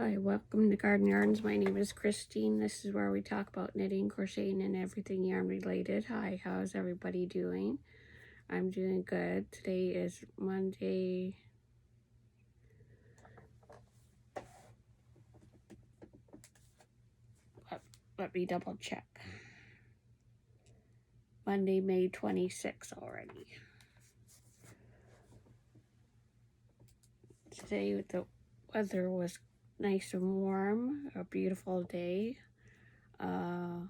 Hi, welcome to Garden Yarns. My name is Christine. This is where we talk about knitting, crocheting, and everything yarn related. Hi, how's everybody doing? I'm doing good. Today is Monday. Let me double check. Monday, May 26th already. Today the weather was nice and warm, a beautiful day. In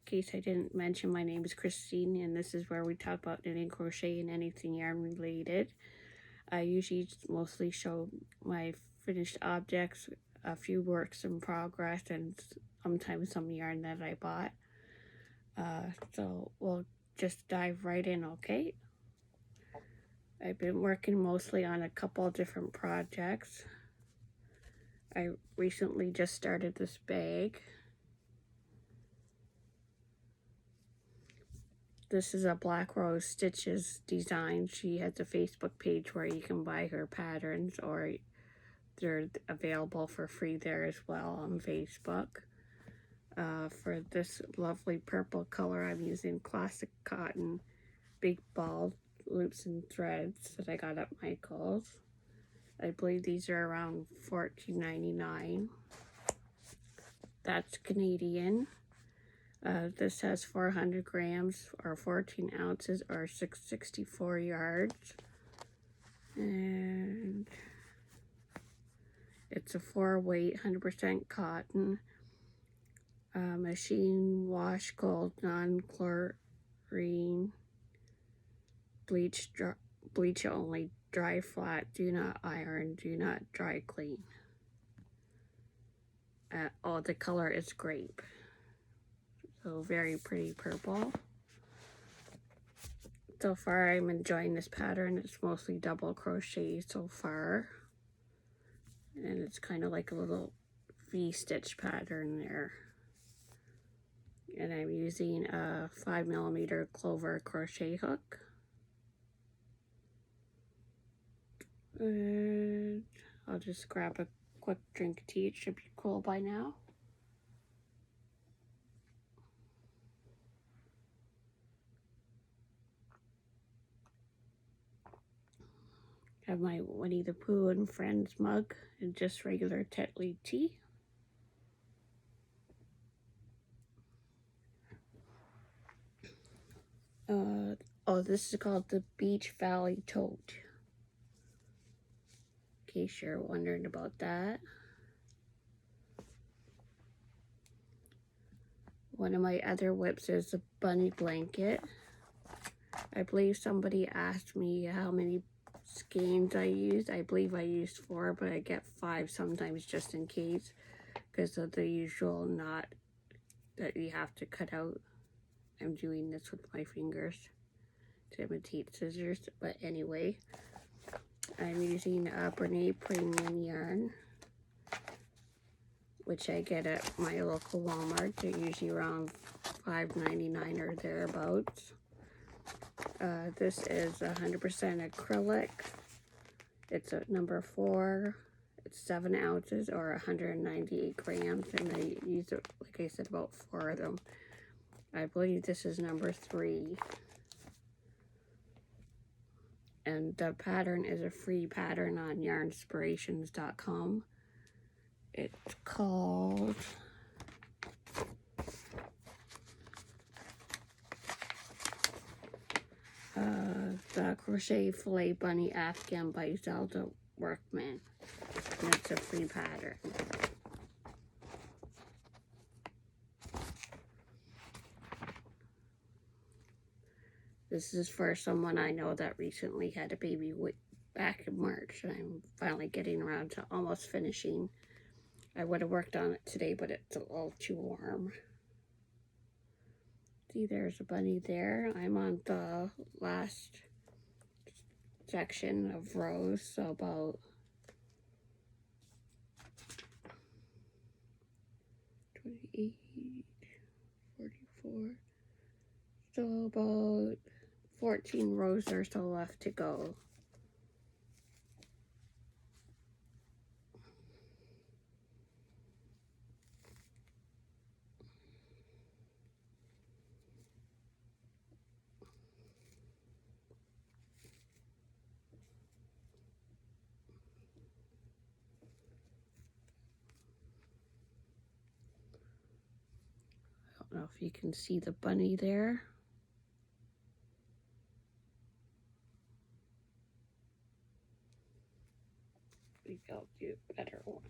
case I didn't mention, my name is Christine, and this is where we talk about knitting, crochet, and anything yarn related. I usually mostly show my finished objects, a few works in progress, and sometimes some yarn that I bought. So we'll just dive right in, okay? I've been working mostly on a couple of different projects. I recently just started this bag. This is a Black Rose Stitches design. She has a Facebook page where you can buy her patterns, or they're available for free there as well on Facebook. For this lovely purple color, I'm using classic cotton big ball loops and threads that I got at Michael's. I believe these are around $14.99. That's Canadian. This has 400 grams or 14 ounces or 664 yards. And it's a 4-weight, 100% cotton. Machine wash gold, non-chlorine, bleach only, dry flat, do not iron, do not dry clean. The color is grape. So very pretty purple. So far I'm enjoying this pattern. It's mostly double crochet so far. And it's kind of like a little V-stitch pattern there. And I'm using a 5mm clover crochet hook. And I'll just grab a quick drink of tea. It should be cool by now. Have my Winnie the Pooh and Friends mug and just regular Tetley tea. This is called the Beach Valley Tote. In case you're wondering about that. One of my other whips is a bunny blanket. I believe somebody asked me how many skeins I used. I believe I used 4, but I get 5 sometimes just in case, because of the usual knot that you have to cut out. I'm doing this with my fingers to imitate scissors, but anyway, I'm using a Bernat premium yarn, which I get at my local Walmart. They're usually around $5.99 or thereabouts. This is 100% acrylic. It's a number 4. It's 7 ounces or 198 grams, and I use it, like I said, about 4 of them. I believe this is number 3. And the pattern is a free pattern on yarnspirations.com. It's called the Crochet Filet Bunny Afghan by Zelda Workman. And it's a free pattern. This is for someone I know that recently had a baby back in March, and I'm finally getting around to almost finishing. I would have worked on it today, but it's a little too warm. See, there's a bunny there. I'm on the last section of rows, so about 28, 44, so about 14 rows or so left to go. don't know if you can see the bunny there. Maybe I'll do a better one.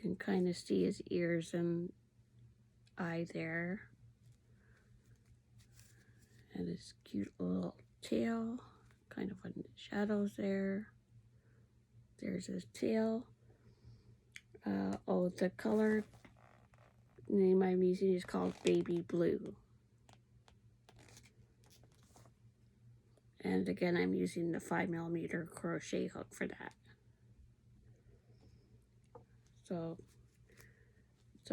You can kind of see his ears and eye there. And his cute little tail, kind of in the shadows there. There's his tail. Oh, the color name I'm using is called Baby Blue. And again, I'm using the 5mm crochet hook for that. So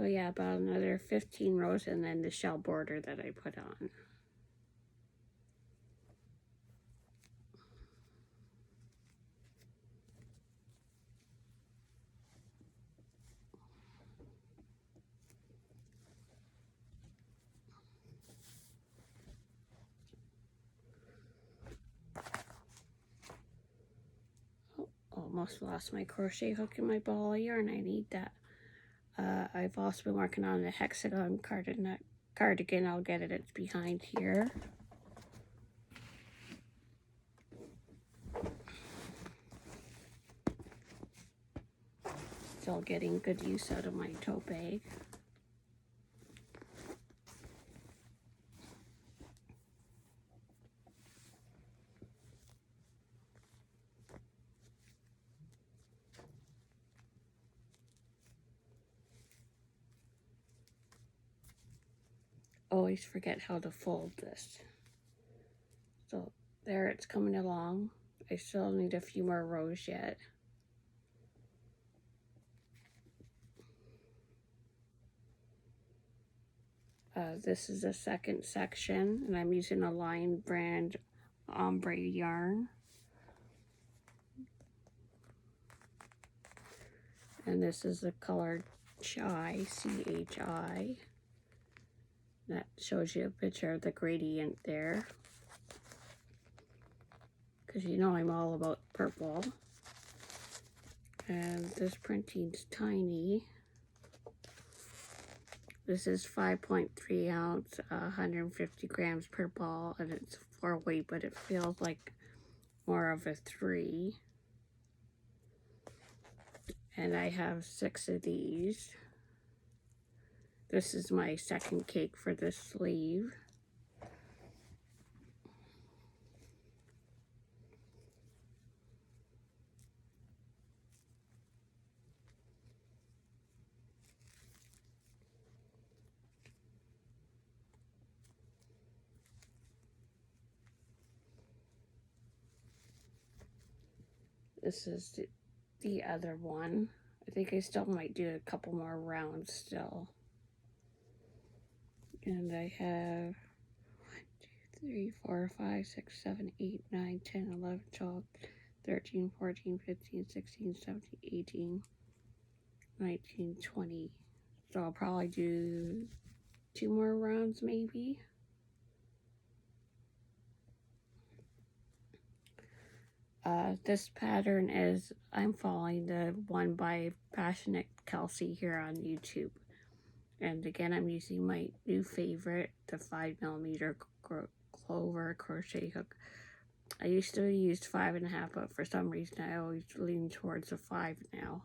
yeah, about another 15 rows and then the shell border that I put on. Oh, almost lost my crochet hook in my ball of yarn. I need that. I've also been working on the hexagon cardigan. I'll get it. It's behind here. Still getting good use out of my tote bag. Always forget how to fold this. So there, it's coming along. I still need a few more rows yet. This is the second section, and I'm using a Lion brand ombre yarn. And this is the color Chai, C-H-I. That shows you a picture of the gradient there. Because you know I'm all about purple. And this printing's tiny. This is 5.3 ounce, 150 grams per ball, and it's 4 weight, but it feels like more of a 3. And I have 6 of these. This is my second cake for this sleeve. This is the other one. I think I still might do a couple more rounds still. And I have 1, 2, 3, 4, 5, 6, 7, 8, 9, 10, 11, 12, 13, 14, 15, 16, 17, 18, 19, 20. So I'll probably do 2 more rounds maybe. This pattern is, I'm following the one by PassioKnits-Kelsie here on YouTube. And again, I'm using my new favorite, the 5mm clover crochet hook. I used to use 5.5, but for some reason I always lean towards the 5 now.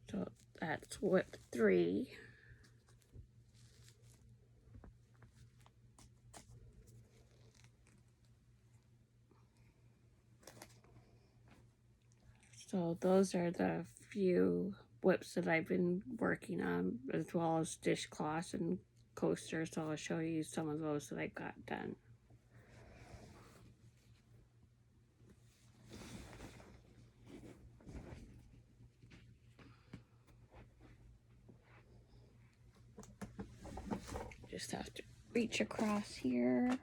So that's whip 3. So those are the few whips that I've been working on, as well as dishcloths and coasters. So I'll show you some of those that I got done. Just have to reach across here.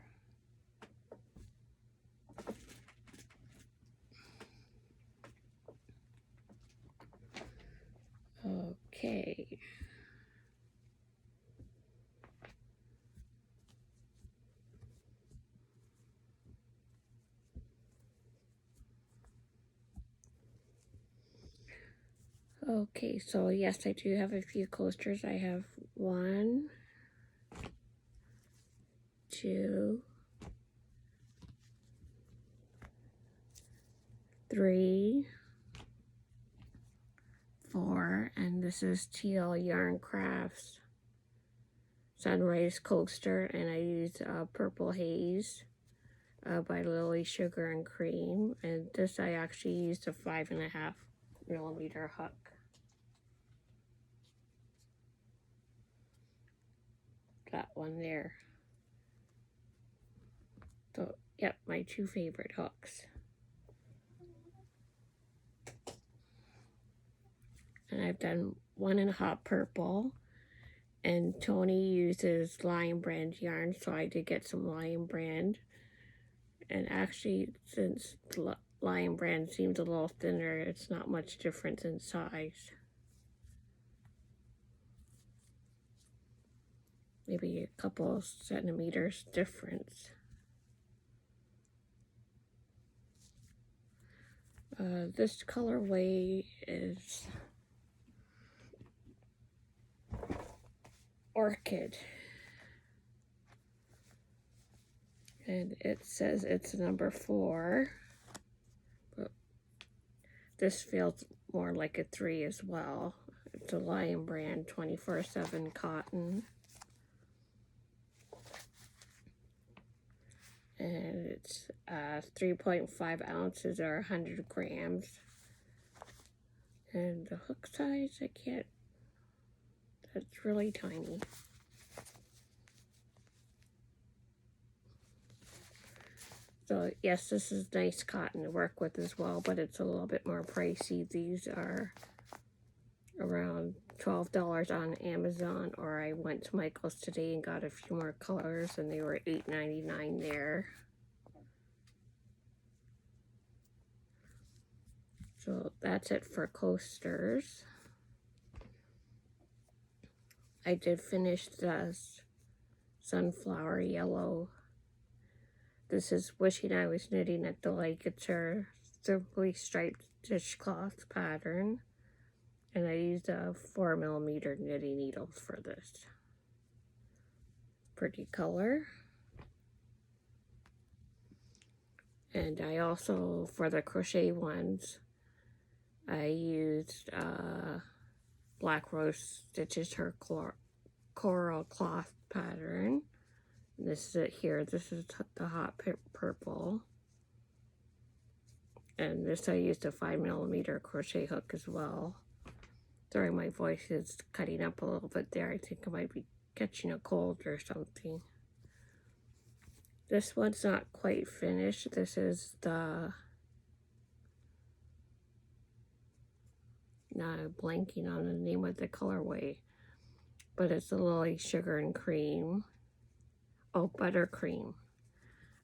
Okay. Okay, so yes, I do have a few coasters. I have 1, 2, 3, 4, and this is Teal Yarn Crafts Sunrise Coaster, and I used Purple Haze by Lily Sugar and Cream, and this I actually used a 5.5mm hook. That one there. So, yep, my 2 favorite hooks. And I've done 1 in hot purple, and Tony uses Lion Brand yarn, so I did get some Lion Brand. And actually, since the Lion Brand seems a little thinner, it's not much difference in size. Maybe a couple centimeters difference. This colorway is Orchid. And it says it's number 4. But this feels more like a 3 as well. It's a Lion Brand 24/7 cotton. And it's 3.5 ounces or 100 grams. And the hook size, I can't, that's really tiny. So yes, this is nice cotton to work with as well, but it's a little bit more pricey. These are around $12 on Amazon, or I went to Michael's today and got a few more colors, and they were $8.99 there. So that's it for coasters. I did finish this sunflower yellow. This is Wishing I Was Knitting at the Lake. It's our Simply Striped dishcloth pattern. And I used a 4mm knitting needle for this. Pretty color. And I also, for the crochet ones, I used Black Rose Stitches, her coral cloth pattern. This is it here. This is the hot purple. And this I used a 5mm crochet hook as well. Sorry, my voice is cutting up a little bit there. I think I might be catching a cold or something. This one's not quite finished. This is the, now I'm blanking on the name of the colorway, but it's the Lily Sugar and Cream. Oh, Buttercream.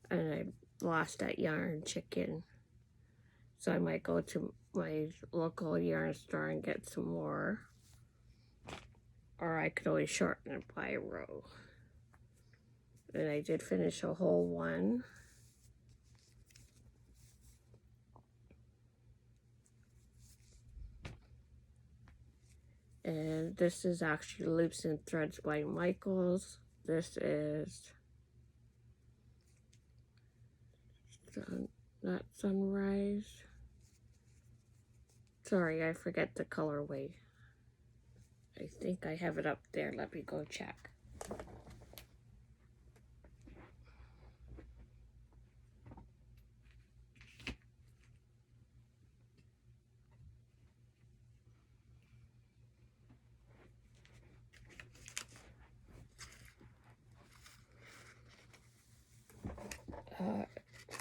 And I lost that yarn chicken. So I might go to my local yarn store and get some more. Or I could always shorten it by a row. And I did finish a whole one. And this is actually Loops and Threads by Michaels. This is not Sunrise. Sorry, I forget the colorway. I think I have it up there. Let me go check.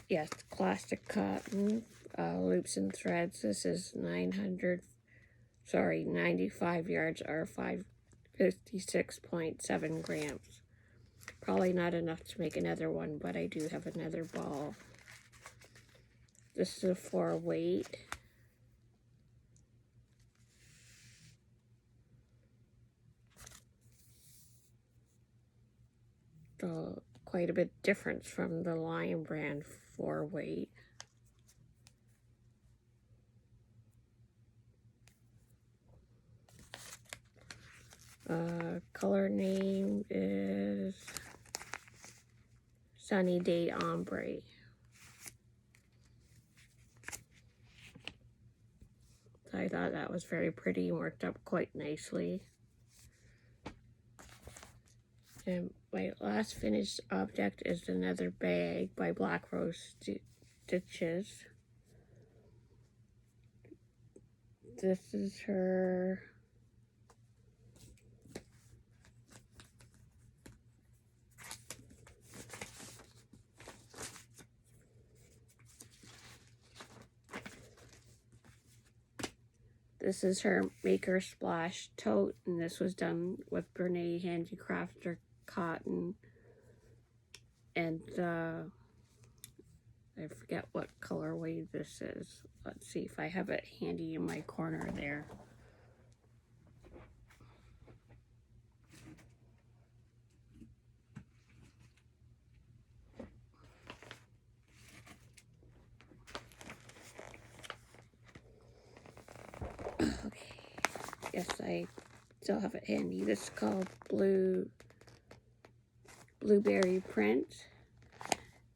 Yes, Classic Cotton, Loops and Threads. This is 95 yards or 556.7 grams. Probably not enough to make another one, but I do have another ball. This is a 4-weight. So quite a bit difference from the Lion brand 4-weight. Color name is Sunny Day Ombre. So I thought that was very pretty and worked up quite nicely. And my last finished object is another bag by Black Rose Stitches. This is her Maker Splash tote, and this was done with Bernat Handicrafter cotton, and I forget what colorway this is. Let's see if I have it handy in my corner there. Okay, yes, I still have it handy. This is called Blueberry Print.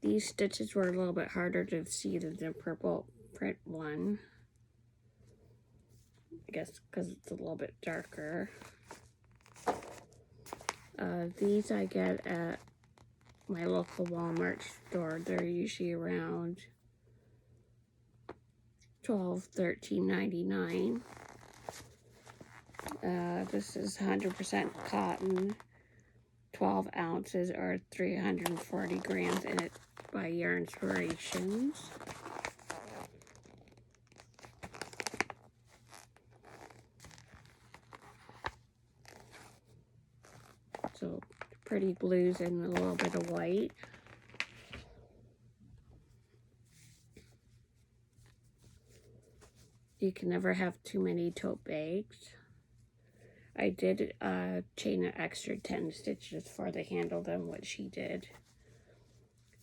These stitches were a little bit harder to see than the purple print one. I guess because it's a little bit darker. These I get at my local Walmart store. They're usually around $13.99. This is 100% cotton, 12 ounces or 340 grams, and it's by Yarn Inspirations. So pretty blues and a little bit of white. You can never have too many tote bags. I did chain an extra 10 stitches for the handle than what she did.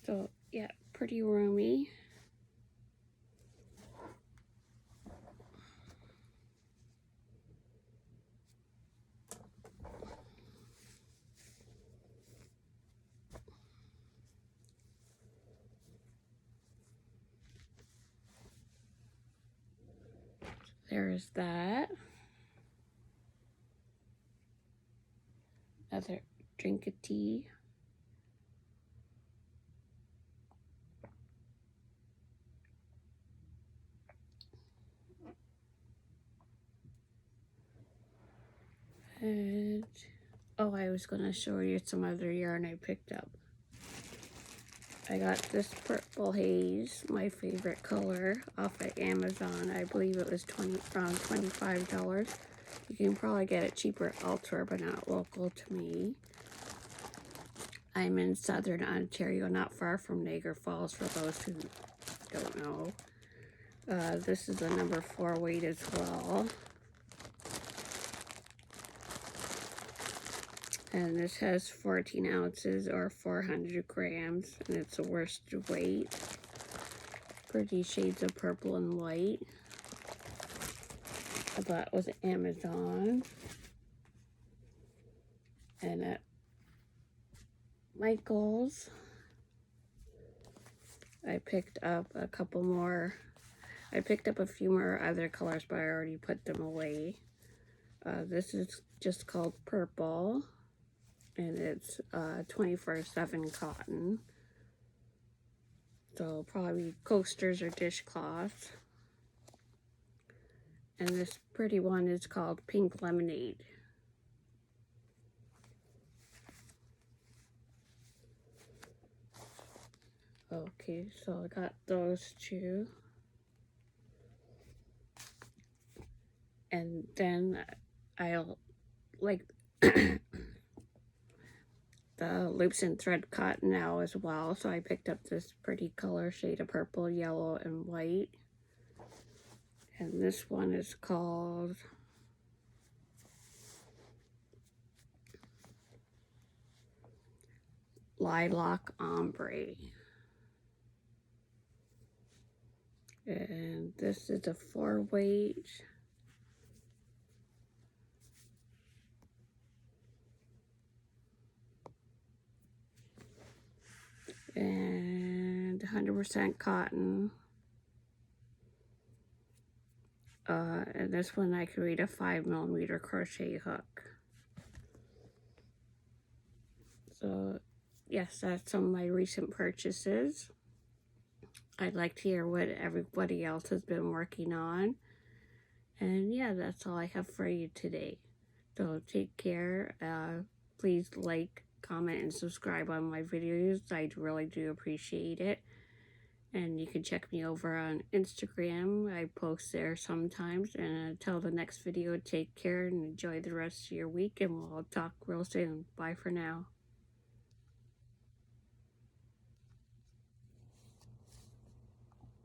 So yeah, pretty roomy. There's that. Another drink of tea. And oh, I was gonna show you some other yarn I picked up. I got this purple haze, my favorite color, off at Amazon. I believe it was around $25. You can probably get it cheaper elsewhere, but not local to me. I'm in southern Ontario, not far from Niagara Falls, for those who don't know. This is a number 4 weight as well. And this has 14 ounces or 400 grams, and it's a worsted weight. Pretty shades of purple and white. I bought was Amazon. And at Michael's, I picked up a couple more. I picked up a few more other colors, but I already put them away. This is just called Purple, and it's 24/7 cotton. So probably coasters or dishcloths. And this pretty one is called Pink Lemonade. Okay, so I got those two. And then I'll like the loops and thread cotton now as well. So I picked up this pretty color shade of purple, yellow, and white. And this one is called Lilac Ombre. And this is a 4-weight. And 100% cotton. And this one I create a 5mm crochet hook. So yes, that's some of my recent purchases. I'd like to hear what everybody else has been working on. And yeah, that's all I have for you today. So take care. Please like, comment, and subscribe on my videos. I really do appreciate it. And you can check me over on Instagram. I post there sometimes. And until the next video, take care and enjoy the rest of your week. And we'll talk real soon. Bye for now.